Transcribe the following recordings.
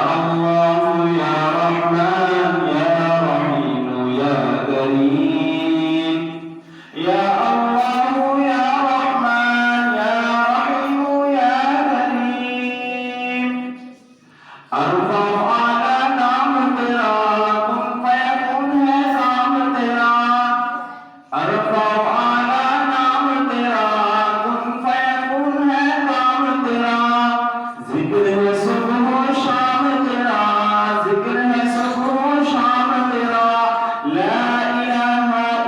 اللہ یا رحمان یا رحیم یا کریم یا اللہ یا رحمان یا رحیم یا کریم ارفع اعلی نام تیرا کن فیکون ہے کام تیرا ارفع اعلی نام تیرا کن فیکون ہے کام تیرا ذکر ہے صبح و شام تیرا ذکر ہے صبح و شام تیرا لا الہ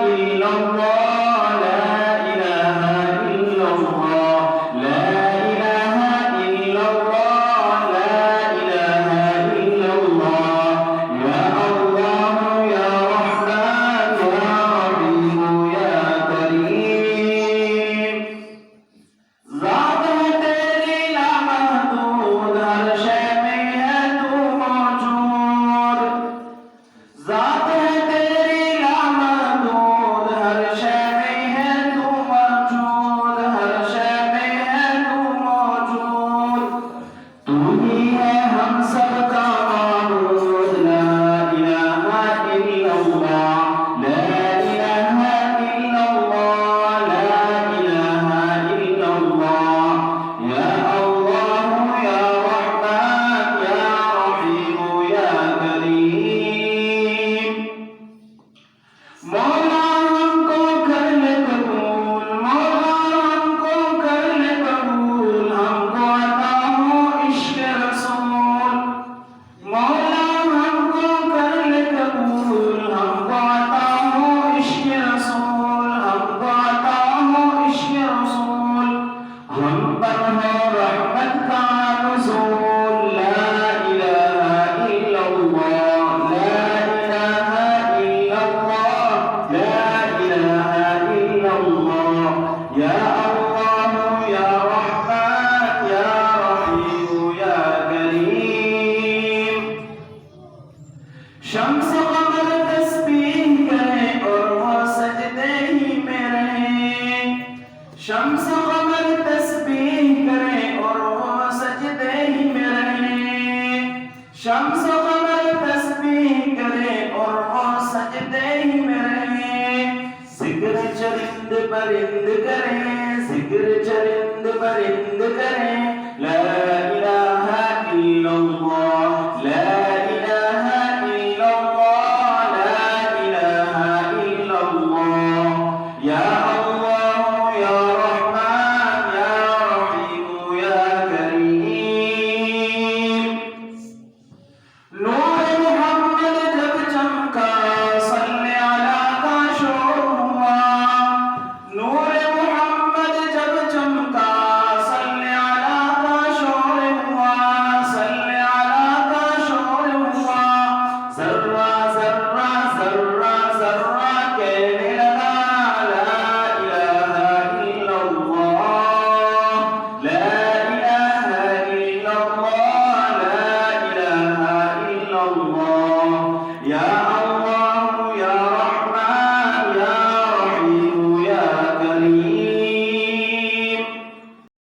الا اللہ لا الہ الا اللہ لا الہ الا اللہ لا الہ الا اللہ یا اللہ یا رحمان یا رحیم یا کریم ذات ہے تیری لامحدود ہر شے میں ہے تو موجود ذات ہے تیری لامحدود ہر شے میں ہے تو موجود ہر شے میں ہے تو موجود تو ہی ہے ہم سب کا معبود لا الہ الا اللہ لا الہ الا اللہ لا الہ الا اللہ یا اللہ یا رحمان یا رحیم یا کریم مولا ہم کو کر لے قبول مولا ہم کو کر لے قبول ہم کو عطا ہو عشق رسول مولا ہم کو کر لے قبول ہم کو عطا ہو عشق رسول ہم کو عطا ہو عشق رسول ہم پر ہو رحمت کا نزول لا الہ الا اللہ لا الہ الا اللہ لا الہ الا اللہ یا اللہ یا رحمان یا رحیم یا کریم شمس و قمر تسبیح کریں اور وہ سجدے ہی میں رہیں شمس و قمر تسبیح کریں اور وہ سجدے ہی میں رہیں شمس و قمر تسبیح کریں اور وہ سجدے ہی میں رہیں ذکر چرند پرند